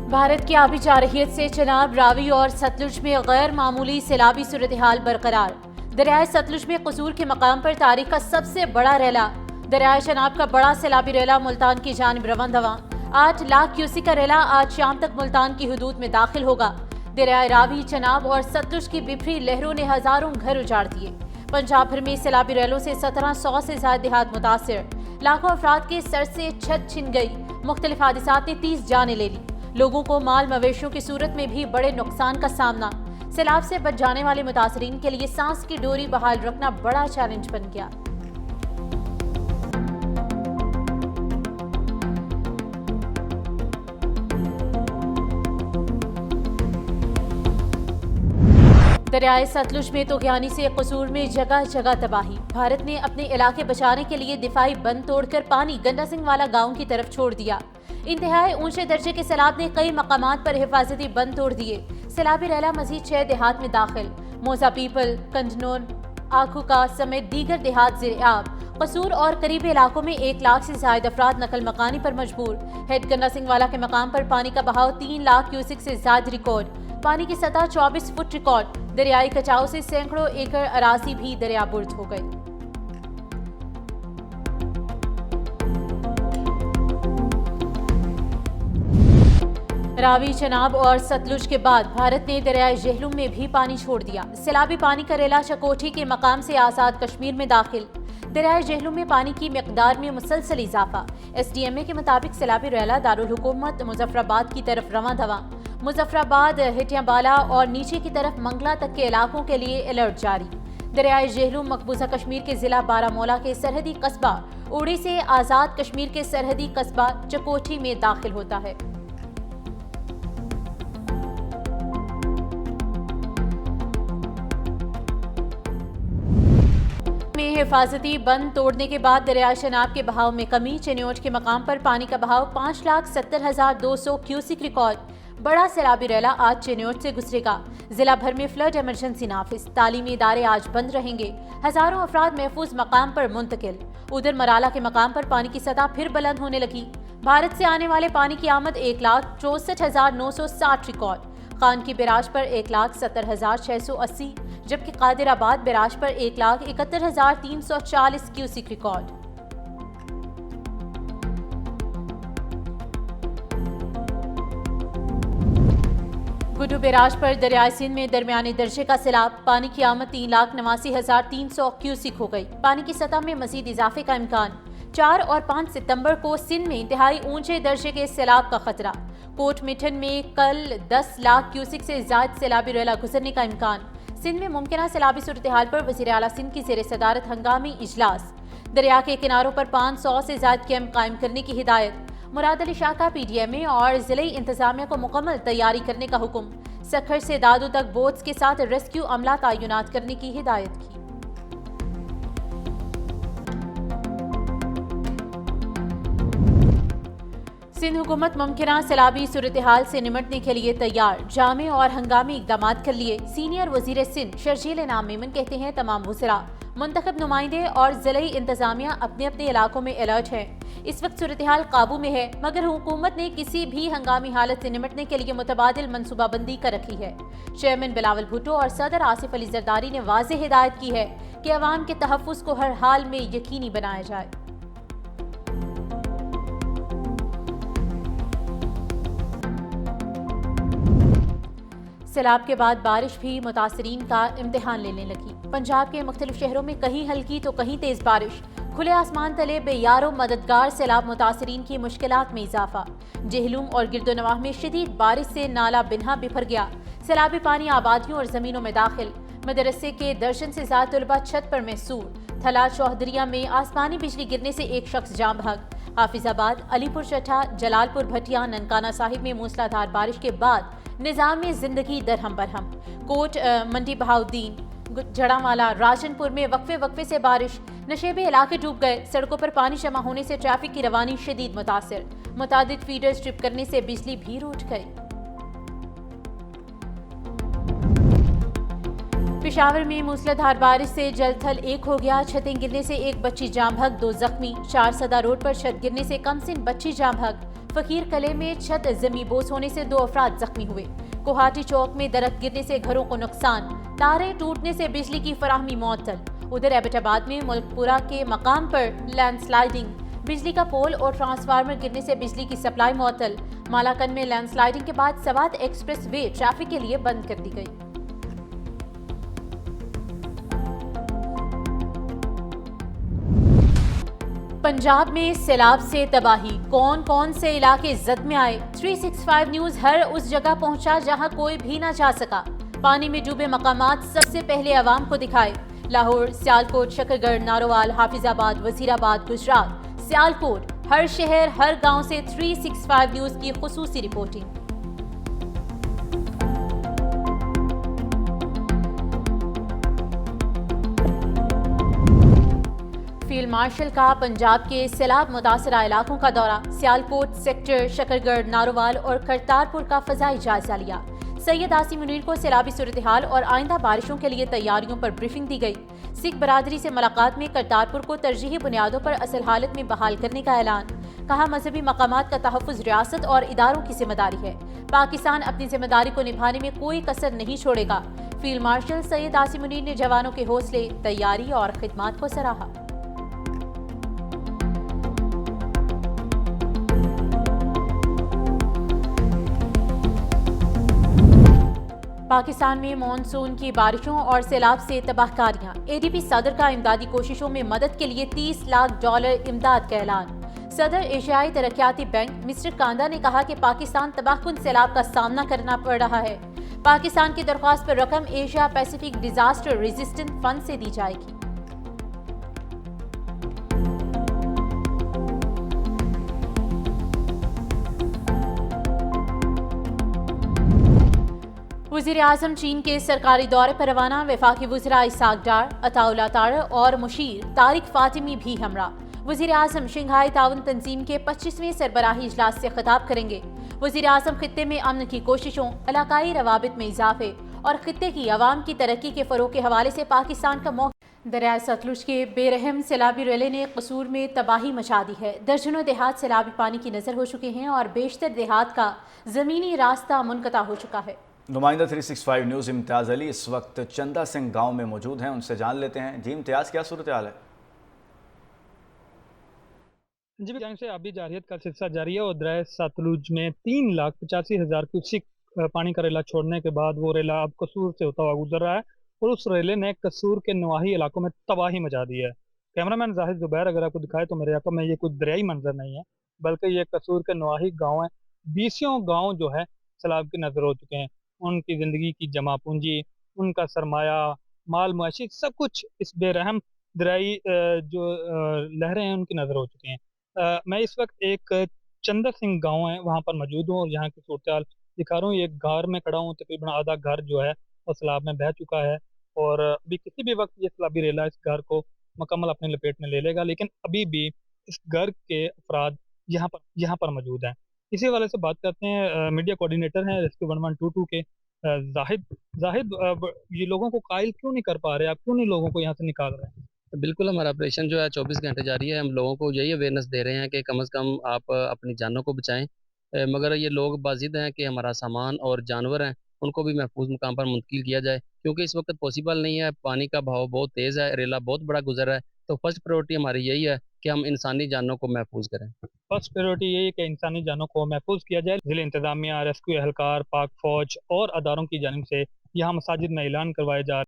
भारत की आबी जारहियत से चनाब, रावी और सतलुज में गैर मामूली सैलाबी सूरत हाल बरकरार। दरियाए सतलुज में कसूर के मकाम पर तारीख का सबसे बड़ा रैला। दरियाए चनाब का बड़ा सैलाबी रैला मुल्तान की जानिब रवाना। 8 लाख क्यूसी का रैला आज शाम तक मुल्तान की हुदूद में दाखिल होगा। दरियाए रावी, चनाब और सतलुज की बिफरी लहरों ने हजारों घर उजाड़ दिए। पंजाब भर में सैलाबी रैलों से 1700 से ज्यादा देहात मुतासिर। लाखों अफराद के सर से छत छिन गई। मुख्तलिफ हादिसात ने 30 जानें ले ली। लोगों को माल मवेशियों की सूरत में भी बड़े नुकसान का सामना। सैलाब से बच जाने वाले मुतासरीन के लिए सांस की डोरी बहाल रखना बड़ा चैलेंज बन गया। दरियाए सतलुज में तोगयानी से कसूर में जगह जगह तबाही। भारत ने अपने इलाके बचाने के लिए दिफाई बंद तोड़कर पानी गंडा सिंह वाला गांव की तरफ छोड़ दिया। इंतहाई ऊंचे दर्जे के सैलाब ने कई मकामात पर हिफाजती बंद तोड़ दिए। सैलाबी रैला मजीद 6 देहात में दाखिल। मोजा पीपल, कंजनौर, आखुका समेत दीगर देहात ज़ेर-ए-आब। कसूर और करीबी इलाकों में 1 लाख से ज्यादा अफराद नकल मकानी पर मजबूर। हेड गंडा सिंह वाला के मकाम पर पानी का बहाव 3 लाख क्यूसिक से ज्यादा रिकॉर्ड। पानी की सतह 24 फुट रिकॉर्ड। दरियाई कटाव से सैकड़ों एकड़ अराजी भी दरियाबुर्द हो गई। रावी, चनाब और सतलुज के बाद भारत ने दरियाए जेहलुम में भी पानी छोड़ दिया। सैलाबी पानी का रेला चकोठी के मकाम से आजाद कश्मीर में दाखिल। दरियाए जेहलुम में पानी की मिकदार में मुसलसल इजाफा। SDMA के मुताबिक सैलाबी रेला दारुल हुकूमत मुजफ्फराबाद की तरफ रवां धवा। मुजफ्फराबाद, हिटियाबाला और नीचे की तरफ मंगला तक के इलाकों के लिए अलर्ट जारी। दरियाए जेहलुम मकबूजा कश्मीर के जिला बारामूला के सरहदी कस्बा उड़ी से आजाद कश्मीर के सरहदी कस्बा चकोठी में दाखिल होता है। में हिफाजती बंद तोड़ने के बाद दरियाए चनाब के बहाव में कमी। चिन्योट के मकाम पर पानी का बहाव 5,70,200 क्यूसिक रिकॉर्ड। बड़ा सैलाबी रैला आज चिन्योट से गुजरेगा। जिला भर में फ्लड इमरजेंसी नाफिज। तालीमी इदारे आज बंद रहेंगे। हजारों अफराद महफूज मकाम पर मुंतकिल। उधर मराला के मकाम पर पानी की सतह फिर बुलंद होने लगी। भारत से आने वाले पानी की आमद 1,64,960 रिकॉर्ड। खान की बिराज पर 1,70,680, जबकि कादिराबाद बिराज पर 1,71,340 क्यूसिक रिकॉर्ड। गुड्डू बैराज पर दरियाए सिंध में दरमियाने दर्जे का सैलाब। पानी की आमद 3,89,300 क्यूसिक हो गई। पानी की सतह में मजीद इजाफे का इम्कान। 4 और 5 सितंबर को सिंध में इंतहाई ऊंचे दर्जे के सैलाब का खतरा। कोट मिठन में कल 10 लाख क्यूसिक से ज्यादा सैलाबी रेला गुजरने का इम्कान। सिंध में मुमकिन सैलाबी सूरत हाल पर वज़ीर आला सिंध की ज़ेर सदारत हंगामी इजलास। दरिया के किनारों पर 500 से ज्यादा कैंप कायम करने की हिदायत। मुराद अली शाह का PDMA और जिले इंतजामिया को मुकम्मल तैयारी करने का हुक्म। सखर से दादू तक बोट्स के साथ रेस्क्यू अमला तैनात करने की हिदायत की। सिंध हुकूमत मुमकिन सैलाबी सूरत हाल से निमटने के लिए तैयार। जामे और हंगामी इकदाम कर लिए। सीनियर वजीर सिंध शर्जील इनाम मेमन कहते हैं तमाम वज़रा, मुंतखब नुमाइंदे और ज़िले इंतजामिया अपने अपने इलाकों में अलर्ट है। इस वक्त सूरत हाल काबू में है, मगर हुकूमत ने किसी भी हंगामी हालत से निमटने के लिए मुतबादिल मनसूबाबंदी कर रखी है। चेयरमैन बिलावल भुट्टो और सदर आसिफ अली जरदारी ने वाज़ेह हिदायत की है कि अवाम के तहफ़्फ़ुज़ को हर हाल में यकीनी बनाया जाए। सैलाब के बाद बारिश भी मुतासरीन का इम्तिहान लेने लगी। पंजाब के मुख्तलिफ शहरों में कहीं हल्की तो कहीं तेज बारिश। खुले आसमान तले बेयारो मददगार सैलाब मुतासरीन की मुश्किलात में इजाफा। जेहलुम और गिरदोनवाह में शदीद बारिश से नाला बिन्हा बिफर गया। सैलाबी पानी आबादियों और जमीनों में दाखिल। मदरसे के दर्जन से ज्यादा तलबा छत पर महसूर। थला चौहदरिया में आसमानी बिजली गिरने से एक शख्स जाम भाग। हाफिजाबाद, अलीपुर चट्टा, जलालपुर भटिया, ननकाना साहिब में मूसलाधार बारिश के बाद निजाम में जिंदगी दरहम बरहम। कोट मंडी बहाउद्दीन, जड़ावाला, राजनपुर में वक्फे वक्फे से बारिश। नशेबे इलाके डूब गए। सड़कों पर पानी जमा होने से ट्रैफिक की रवानी शदीद मुतासिर। मुतादिद फीडर स्ट्रिप करने से बिजली भी रूठ गई। पेशावर में मूसलाधार बारिश से जल थल एक हो गया। छतें गिरने से एक बच्ची जाम बहक, 2 जख्मी। 4 सदा रोड पर छत गिरने से कमसिन बच्ची जाम बहक। फकीर कले में छत जमी बोस होने से 2 अफराद जख्मी हुए। कोहाटी चौक में दरख्त गिरने से घरों को नुकसान। तारे टूटने से बिजली की फराहमी मुअत्तल। उधर एबटाबाद में मुल्कपुरा के मकाम पर लैंडस्लाइडिंग, बिजली का पोल और ट्रांसफार्मर गिरने से बिजली की सप्लाई मुअत्तल। मालाकन में लैंडस्लाइडिंग के बाद सवात एक्सप्रेस वे ट्रैफिक के लिए बंद कर दी गई। पंजाब में सैलाब से तबाही, कौन कौन से इलाके जद में आए। 365 न्यूज हर उस जगह पहुंचा जहां कोई भी ना जा सका। पानी में डूबे मकामात सबसे पहले अवाम को दिखाए। लाहौर, सियालकोट, शकरगढ़, नारोवाल, हाफिजाबाद, वजीराबाद, गुजरात, सियालकोट, हर शहर हर गांव से 365 न्यूज की खुसूसी रिपोर्टिंग। फील्ड मार्शल का पंजाब के सैलाब मुतासरा इलाकों का दौरा। सियालकोट सेक्टर, शकरगढ़, नारोवाल और करतारपुर का फजाई जायजा लिया। सैयद आसिम मुनीर को सैलाबी सूरत हाल और आइंदा बारिशों के लिए तैयारियों पर ब्रीफिंग दी गई। सिख बरादरी से मुलाकात में करतारपुर को तरजीही बुनियादों पर असल हालत में बहाल करने का ऐलान। कहा, मजहबी मकामात का तहफ़्फ़ुज़ रियासत और इदारों की जिम्मेदारी है। पाकिस्तान अपनी जिम्मेदारी को निभाने में कोई कसर नहीं छोड़ेगा। फील्ड मार्शल सैयद आसिम मुनीर ने जवानों के हौसले, तैयारी और खिदमात को सराहा। पाकिस्तान में मॉनसून की बारिशों और सैलाब से तबाहकारियां। एडीबी सदर का इमदादी कोशिशों में मदद के लिए $30 लाख इमदाद का ऐलान। सदर एशियाई तरक्याती बैंक मिस्टर कांदा ने कहा कि पाकिस्तान तबाहकुन सैलाब का सामना करना पड़ रहा है। पाकिस्तान की दरख्वास्त पर रकम Asia Pacific disaster resistant fund से दी जाएगी। वज़ीर आज़म चीन के सरकारी दौरे पर रवाना। वफाकी वज़ीरा इसाक डार, अताउल्ला तारा और मुशीर तारिक फातिमी भी हमरा। वज़ीर आज़म शंघाई ताउन तंजीम के 25वें सरबराही इजलास से खिताब करेंगे। वज़ीर आज़म खित्ते में अमन की कोशिशों, इलाकाई रवाबित में इजाफे और खित्ते की अवाम की तरक्की के फ़रोग़ के हवाले से पाकिस्तान का मौक़िफ़। दरियाए सतलुज के बेरहम सैलाबी रेले ने कसूर में तबाही मचा दी है। दर्जनों देहात सैलाबी पानी की नज़र हो चुके हैं और बेशतर देहात का ज़मीनी रास्ता मुनक़ता हो चुका है। नुमाइंदा 365 न्यूज़ इम्तियाज़ अली इस वक्त चंदा सिंह गांव में मौजूद हैं, उनसे जान लेते हैं। जी इम्तियाज़, क्या सूरत हाल है? जी, जंग से आबी जारियत का सिलसिला जारी है और दरियाए सतलुज में 3,85,000 क्यूसिक पानी का रेला छोड़ने के बाद वो रेला अब कसूर से होता हुआ गुजर रहा है और उस रेले ने कसूर के नवाही इलाकों में तबाही मचा दी है। कैमरामैन जाहिद जुबैर अगर आपको दिखाए तो मेरे यहाँ में ये कुछ दरियाई मंजर नहीं है, बल्कि ये कसूर के नवाही गाँव हैं। 20 गाँव जो है सैलाब की नजर हो चुके हैं। उनकी ज़िंदगी की जमा पूंजी, उनका सरमाया, माल मुआशी, सब कुछ इस बेरहम दरियाई जो लहरें हैं उनकी नज़र हो चुकी हैं। मैं इस वक्त एक चंदा सिंह गांव है वहाँ पर मौजूद हूँ और यहाँ की सूरत हाल दिखा रहा हूँ। एक घर में खड़ा हूँ, तकरीबन आधा घर जो है वो सैलाब में बह चुका है और अभी किसी भी वक्त ये सैलाबी रेला इस घर को मुकम्मल अपनी लपेट में ले लेगा, लेकिन अभी भी इस घर के अफराद यहाँ पर मौजूद हैं। इसी वाले से बात करते हैं, मीडिया कोऑर्डिनेटर हैं रेस्क्यू 1122 के जाहिद। ये लोगों को कायल क्यों नहीं कर पा रहे, आप क्यों नहीं लोगों को यहाँ से निकाल रहे हैं? बिल्कुल, हमारा ऑपरेशन जो है 24 घंटे जारी है। हम लोगों को यही अवेयरनेस दे रहे हैं कि कम से कम आप अपनी जानों को बचाएं। मगर ये लोग बाज़िद हैं कि हमारा सामान और जानवर हैं उनको भी महफूज मुकाम पर मुंतकिल किया जाए, क्योंकि इस वक्त पॉसिबल नहीं है। पानी का बहाव बहुत तेज़ है, रेला बहुत बड़ा गुजर है, तो फर्स्ट प्रायोरिटी हमारी यही है कि हम इंसानी जानों को महफूज करें। फर्स्ट प्रायोरिटी यही है कि इंसानी जानों को महफूज किया जाए। ज़िला इंतज़ामिया, रेस्क्यू एहलकार, पाक फ़ौज और अदारों की जानिब से यहाँ मसाजिद में ऐलान करवाए जा